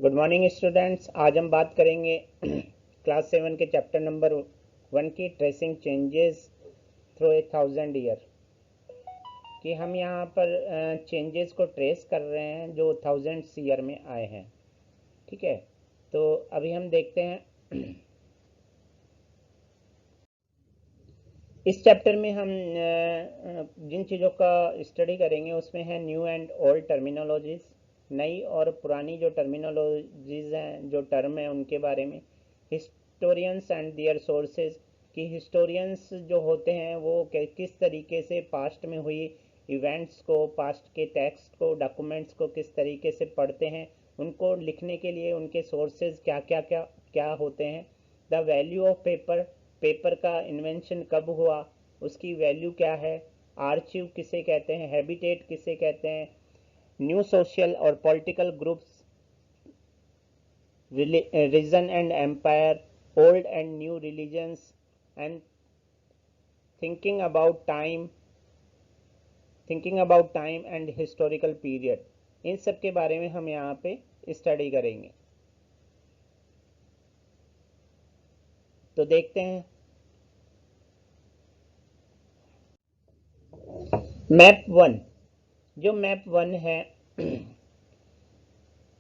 Good morning students. आज हम बात करेंगे क्लास 7 के चैप्टर नंबर 1 की ट्रेसिंग चेंजेस थ्रू 1000 ईयर कि हम यहाँ पर चेंजेस को ट्रेस कर रहे हैं जो 1000 ईयर में आए हैं। ठीक है, तो अभी हम देखते हैं इस चैप्टर में हम जिन चीज़ों का स्टडी करेंगे उसमें है न्यू एंड ओल्ड टर्मिनोलॉजीज़, नई और पुरानी जो टर्मिनोलॉजीज़ हैं, जो टर्म है उनके बारे में, हिस्टोरियंस एंड दियर सोर्सेज कि हिस्टोरियंस जो होते हैं वो किस तरीके से पास्ट में हुई इवेंट्स को, पास्ट के टेक्स्ट को, डॉक्यूमेंट्स को किस तरीके से पढ़ते हैं, उनको लिखने के लिए उनके सोर्सेज क्या होते हैं, the value of paper, paper का इन्वेंशन कब हुआ, उसकी वैल्यू क्या है, आर्चिव किसे कहते हैं, हैबिटेट किसे कहते हैं, न्यू सोशल और political groups, region and empire, old and new religions and thinking about time and historical period. इन सब के बारे में हम यहाँ पे स्टडी करेंगे। तो देखते हैं मैप 1। जो मैप 1 है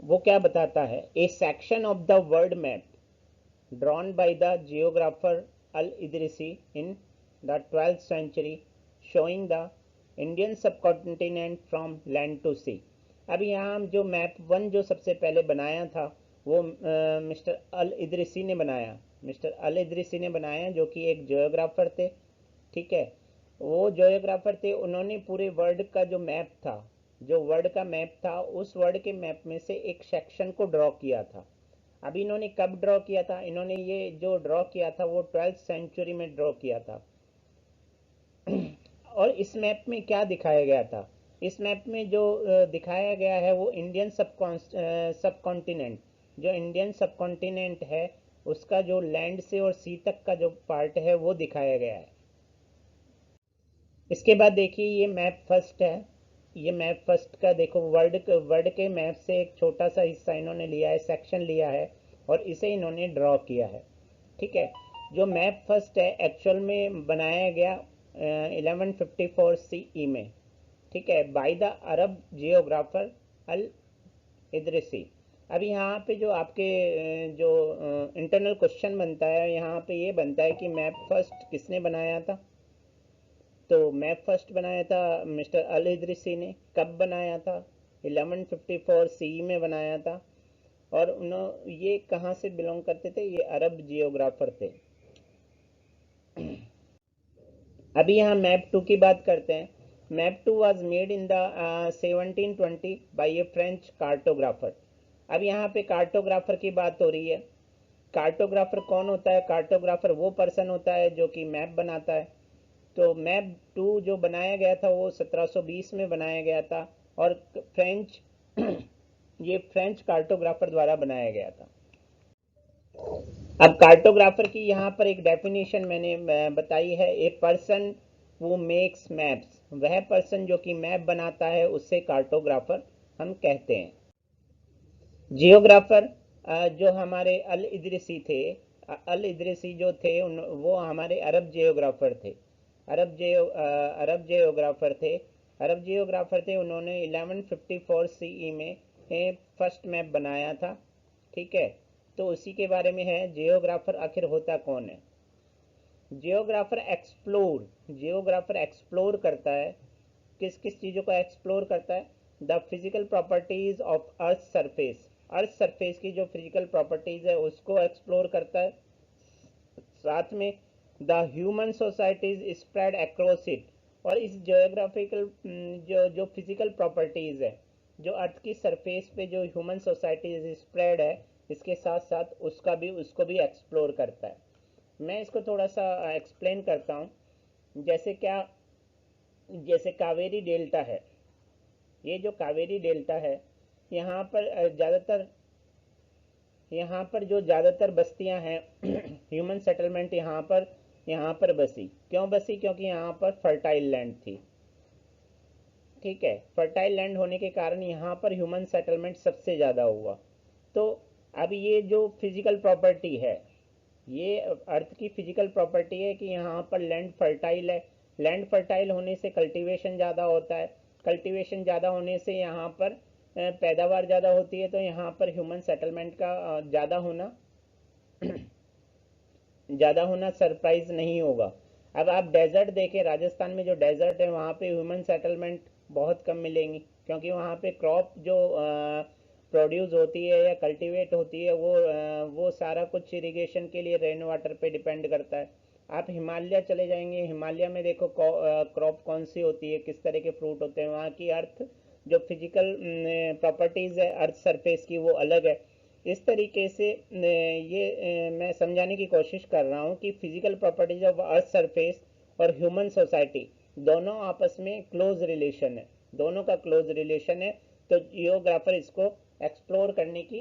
वो क्या बताता है, a section of the world map drawn by the geographer al Idrisi in the 12th century showing the Indian subcontinent from land to sea. अब यहाँ जो मैप 1 जो सबसे पहले बनाया था वो मिस्टर अल इदरिसी ने बनाया, जो कि एक जियोग्राफर थे। ठीक है, वो जियोग्राफर थे, उन्होंने पूरे वर्ल्ड का जो मैप था, उस वर्ल्ड के मैप में से एक सेक्शन को ड्रॉ किया था। अब इन्होंने कब ड्रॉ किया था, इन्होंने ये जो ड्रॉ किया था वो 12th सेंचुरी में ड्रॉ किया था। और इस मैप में क्या दिखाया गया था, इस मैप में जो दिखाया गया है वो इंडियन सबकॉन्टिनेंट, जो इंडियन सबकॉन्टिनेंट है उसका जो लैंड से और सी तक का जो पार्ट है वो दिखाया गया है। इसके बाद देखिए ये मैप फर्स्ट है, ये मैप फर्स्ट का देखो, वर्ल्ड के मैप से एक छोटा सा हिस्सा इन्होंने लिया है, सेक्शन लिया है और इसे इन्होंने ड्रॉ किया है। ठीक है, जो मैप फर्स्ट है एक्चुअल में बनाया गया 1154 CE में। ठीक है, by the Arab geographer al इदरिसी। अब यहाँ पे जो आपके जो इंटरनल क्वेश्चन बनता है, यहाँ पे ये बनता है कि मैप फर्स्ट किसने बनाया था। तो मैप फर्स्ट बनाया था मिस्टर अल इदरिसी ने। कब बनाया था, 1154 CE में बनाया था। और ये कहाँ से बिलोंग करते थे, ये अरब जियोग्राफर थे। अभी यहाँ मैप 2 की बात करते हैं। Map 2 was made in the 1720 by a French cartographer. अब यहाँ पे कार्टोग्राफर की बात हो रही है। कार्टोग्राफर कौन होता है, कार्टोग्राफर वो पर्सन होता है जो कि मैप बनाता है। तो मैप 2 जो बनाया गया था वो 1720 में बनाया गया था और फ्रेंच ये फ्रेंच कार्टोग्राफर द्वारा बनाया गया था। अब कार्टोग्राफर की यहाँ पर एक डेफिनेशन मैंने बताई है, ए पर्सन वो मेक्स मैप्स, वह पर्सन जो कि मैप बनाता है उससे कार्टोग्राफर हम कहते हैं। जियोग्राफर जो हमारे अल इदरिसी थे, अल इदरिसी जो थे वो हमारे अरब जियोग्राफर थे, अरब जियोग्राफर थे। उन्होंने 1154 CE में फर्स्ट मैप बनाया था। ठीक है, तो उसी के बारे में है। जियोग्राफर आखिर होता कौन है, जियोग्राफर एक्सप्लोर करता है, किस किस चीज़ों को एक्सप्लोर करता है, the physical properties of earth surface की जो फिजिकल प्रॉपर्टीज है उसको एक्सप्लोर करता है। साथ में the human societies spread across it, और इस जियोग्राफिकल जो फिजिकल प्रॉपर्टीज है, जो अर्थ की सरफेस पे जो ह्यूमन सोसाइटीज स्प्रेड है, इसके साथ साथ उसको भी एक्सप्लोर करता है। मैं इसको थोड़ा सा एक्सप्लेन करता हूँ। जैसे कावेरी डेल्टा है, ये जो कावेरी डेल्टा है यहाँ पर जो ज़्यादातर बस्तियाँ हैं ह्यूमन सेटलमेंट यहाँ पर बसी। क्यों बसी, क्योंकि यहाँ पर फर्टाइल लैंड थी। ठीक है, फर्टाइल लैंड होने के कारण यहाँ पर ह्यूमन सेटलमेंट सबसे ज़्यादा हुआ। तो अब ये जो फिजिकल प्रॉपर्टी है, ये अर्थ की फिजिकल प्रॉपर्टी है कि यहाँ पर लैंड फर्टाइल है। लैंड फर्टाइल होने से कल्टीवेशन ज़्यादा होता है, कल्टीवेशन ज़्यादा होने से यहाँ पर पैदावार ज़्यादा होती है, तो यहाँ पर ह्यूमन सेटलमेंट का ज़्यादा होना सरप्राइज नहीं होगा। अब आप डेजर्ट देखें, राजस्थान में जो डेजर्ट है वहाँ पे ह्यूमन सेटलमेंट बहुत कम मिलेंगी, क्योंकि वहाँ पे क्रॉप जो प्रोड्यूस होती है या कल्टीवेट होती है वो सारा कुछ इरिगेशन के लिए रेन वाटर पे डिपेंड करता है। आप हिमालय चले जाएंगे, हिमालय में देखो क्रॉप कौन सी होती है, किस तरह के फ्रूट होते हैं, वहाँ की अर्थ जो फिजिकल प्रॉपर्टीज़ है अर्थ सरफेस की वो अलग है। इस तरीके से ये मैं समझाने की कोशिश कर रहा हूँ कि physical properties of earth surface और ह्यूमन सोसाइटी दोनों आपस में क्लोज रिलेशन है, दोनों का क्लोज रिलेशन है। तो जियोग्राफर इसको एक्सप्लोर करने की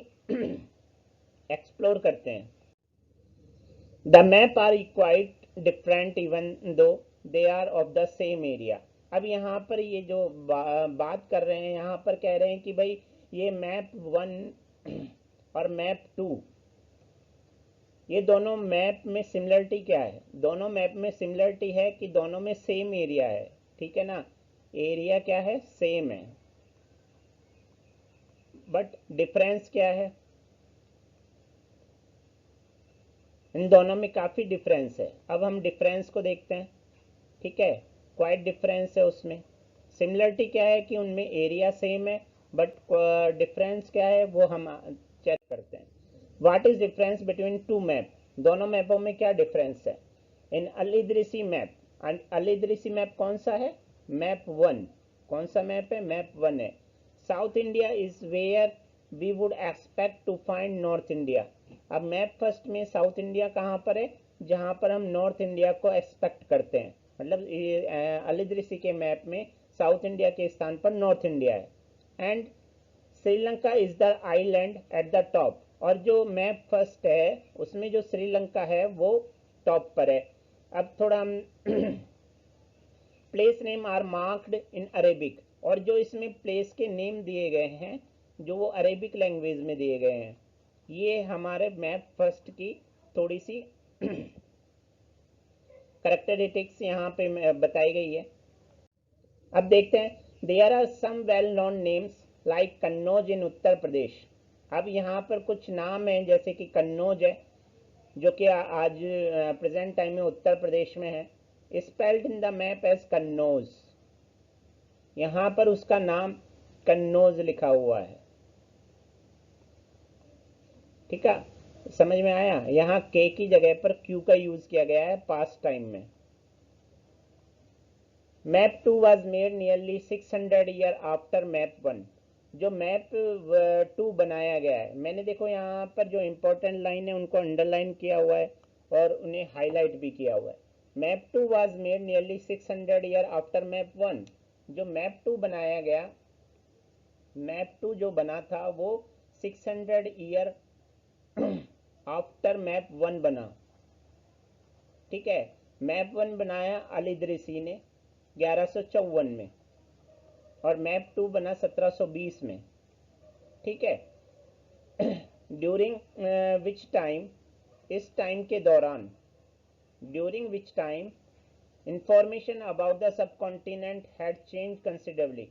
एक्सप्लोर करते हैं। The map are quite different even though they are of the same area. अब यहाँ पर ये जो बात कर रहे हैं, यहाँ पर कह रहे हैं कि भाई ये मैप 1 और मैप 2, ये दोनों मैप में सिमिलरिटी क्या है? दोनों मैप में सिमिलरिटी है कि दोनों में सेम एरिया है, ठीक है ना, एरिया क्या है, सेम है, बट डिफरेंस क्या है? इन दोनों में काफ़ी डिफरेंस है। अब हम डिफरेंस को देखते हैं, ठीक है, क्वाइट डिफरेंस है उसमें। सिमिलरिटी क्या है कि उनमें एरिया सेम है, बट डिफरेंस क्या है वो हम चेक करते हैं। What is difference between two map? दोनों मैपों में क्या डिफरेंस है? इन अलीदृसी मैप, अलीदृसी मैप कौन सा है? मैप 1। कौन सा मैप है? मैप 1 है। South India is where we would expect to find north India. अब मैप फर्स्ट में साउथ इंडिया कहाँ पर है? जहाँ पर हम नॉर्थ इंडिया को एक्सपेक्ट करते हैं, मतलब अलीदृसी के मैप में साउथ इंडिया के स्थान पर नॉर्थ इंडिया है। And Sri Lanka is the island at the top. और जो मैप फर्स्ट है उसमें जो श्रीलंका है वो टॉप पर है। अब थोड़ा हम place name are marked in Arabic, और जो इसमें प्लेस के नेम दिए गए हैं जो वो अरेबिक लैंग्वेज में दिए गए हैं, ये हमारे मैप फर्स्ट की थोड़ी सी करेक्टरिस्टिक्स यहाँ पे बताई गई है। अब देखते हैं, there are some well known names like Kannauj in Uttar Pradesh. अब यहाँ पर कुछ नाम हैं जैसे कि कन्नौज है, जो कि आज प्रेजेंट टाइम में उत्तर प्रदेश में है, spelled in the map as Kannauj. यहाँ पर उसका नाम कन्नौज लिखा हुआ है, ठीक है, समझ में आया? यहाँ के की जगह पर क्यू का यूज किया गया है पास्ट टाइम में। Map 2 was made nearly 600 year after map 1। जो मैप 2 बनाया गया है, मैंने देखो यहाँ पर जो इम्पोर्टेंट लाइन है उनको अंडरलाइन किया हुआ है और उन्हें हाईलाइट भी किया हुआ है। Map 2 was made nearly 600 year after map 1। जो मैप 2 बनाया गया, मैप 2 जो बना था वो 600 ईयर आफ्टर मैप 1 बना, ठीक है। मैप 1 बनाया अलीदृसी ने 1154 में, और मैप 2 बना 1720 में, ठीक है। ड्यूरिंग विच टाइम, इस टाइम के दौरान, during which time information about the sub continent had change considerably.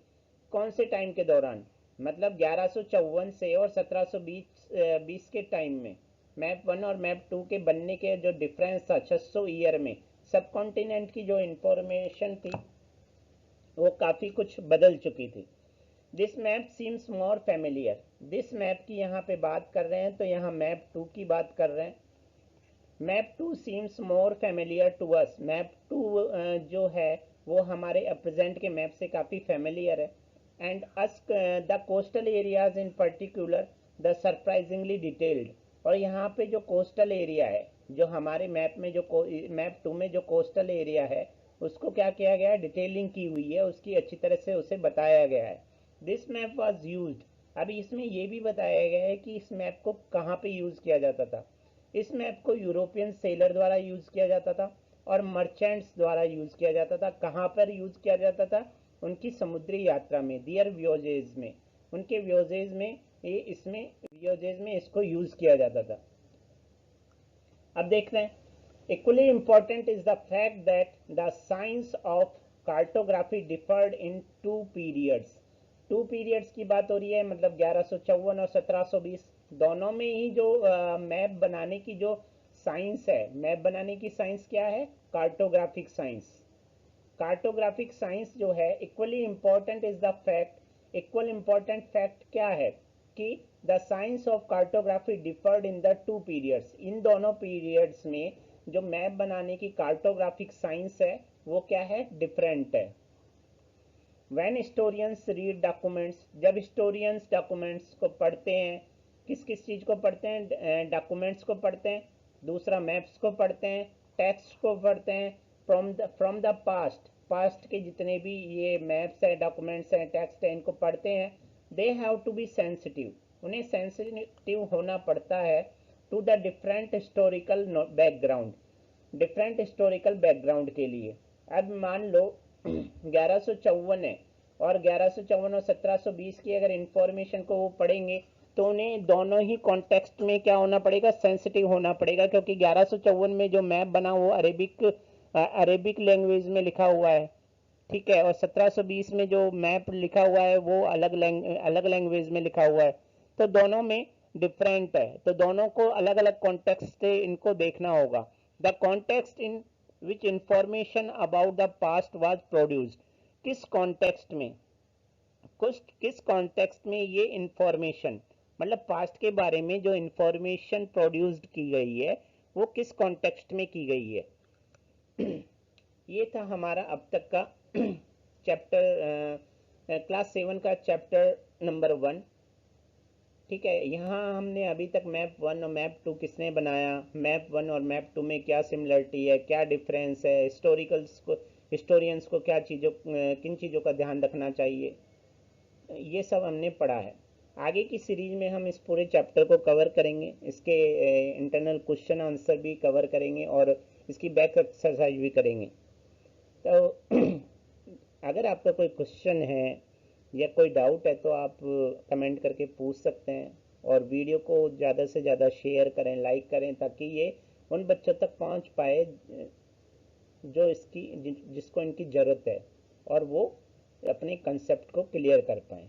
कौन से टाइम के दौरान? मतलब 1154 से और 1720 के टाइम में मैप 1 और मैप 2 के बनने के जो डिफरेंस था 600 ईयर में, सब कॉन्टिनेंट की जो इंफॉर्मेशन थी वो काफ़ी कुछ बदल चुकी थी। This map seems more familiar. This map की यहाँ पे बात कर रहे हैं तो यहाँ मैप 2 की बात कर रहे हैं। Map 2 seems more familiar to us. Map 2 जो है वो हमारे प्रेजेंट के मैप से काफ़ी फेमिलियर है। And us the coastal areas in particular the surprisingly detailed. और यहाँ पे जो कोस्टल एरिया है, जो हमारे मैप में जो मैप 2 में जो कोस्टल एरिया है उसको क्या किया गया है? डिटेलिंग की हुई है, उसकी अच्छी तरह से उसे बताया गया है। This map was use. अब इसमें ये भी बताया गया है कि इस मैप को कहाँ पे यूज़ किया जाता था। इस मैप को यूरोपियन सेलर द्वारा यूज़ किया जाता था और मर्चेंट्स द्वारा यूज़ किया जाता था। कहाँ पर यूज़ किया जाता था? उनकी समुद्री यात्रा में, दियर व्योजेज में, उनके व्योजेज में ये इसमें वीओजेज में इसको यूज किया जाता था। अब देखते हैं, equally important is the fact that the science of cartography differed in two periods। Two periods की बात हो रही है, मतलब 1154 और 1720, दोनों में ही जो मैप बनाने की जो साइंस है, मैप बनाने की साइंस क्या है, कार्टोग्राफिक साइंस। कार्टोग्राफिक साइंस जो है, equally important is the fact, equal important fact क्या है कि the science of cartography differed in the two periods. इन दोनों पीरियड्स में जो मैप बनाने की कार्टोग्राफिक साइंस है वो क्या है, डिफरेंट है। व्हेन हिस्टोरियंस रीड डॉक्यूमेंट्स, जब हिस्टोरियंस डॉक्यूमेंट्स को पढ़ते हैं, किस किस चीज़ को पढ़ते हैं, डॉक्यूमेंट्स को पढ़ते हैं, दूसरा मैप्स को पढ़ते हैं, टेक्स्ट को पढ़ते हैं, फ्रॉम द पास्ट, पास्ट के जितने भी ये मैप्स हैं, डॉक्यूमेंट्स हैं, टेक्स्ट हैं, इनको पढ़ते हैं, they have to be sensitive, उन्हें सेंसिटिव होना पड़ता है to the different historical background, different historical background के लिए। अब मान लो 1154 है और 1154 और 1720 की अगर इंफॉर्मेशन को वो पढ़ेंगे तो उन्हें दोनों ही कॉन्टेक्स्ट में क्या होना पड़ेगा, सेंसिटिव होना पड़ेगा, क्योंकि 1154 में जो मैप बना वो अरेबिक लैंग्वेज में लिखा हुआ है, ठीक है, और 1720 में जो मैप लिखा हुआ है वो अलग लैंग्वेज में लिखा हुआ है, तो दोनों में डिफरेंट है, तो दोनों को अलग अलग कॉन्टेक्स्ट से इनको देखना होगा। The context in which information about the past was produced, किस कॉन्टेक्स्ट में, किस कॉन्टेक्स्ट में ये इंफॉर्मेशन, मतलब पास्ट के बारे में जो इंफॉर्मेशन प्रोड्यूस्ड की गई है वो किस कॉन्टेक्स्ट में की गई है। ये था हमारा अब तक का चैप्टर, क्लास 7 का चैप्टर नंबर 1, ठीक है। यहाँ हमने अभी तक मैप 1 और मैप 2 किसने बनाया, मैप 1 और मैप 2 में क्या सिमिलरिटी है, क्या डिफरेंस है, हिस्टोरियंस को क्या चीज़ों, किन चीज़ों का ध्यान रखना चाहिए, ये सब हमने पढ़ा है। आगे की सीरीज में हम इस पूरे चैप्टर को कवर करेंगे, इसके इंटरनल क्वेश्चन आंसर भी कवर करेंगे और इसकी बैक एक्सरसाइज भी करेंगे। तो अगर आपका कोई क्वेश्चन है या कोई डाउट है तो आप कमेंट करके पूछ सकते हैं, और वीडियो को ज़्यादा से ज़्यादा शेयर करें, लाइक करें, ताकि ये उन बच्चों तक पहुंच पाए जो जिसको इनकी ज़रूरत है और वो अपने कंसेप्ट को क्लियर कर पाएँ।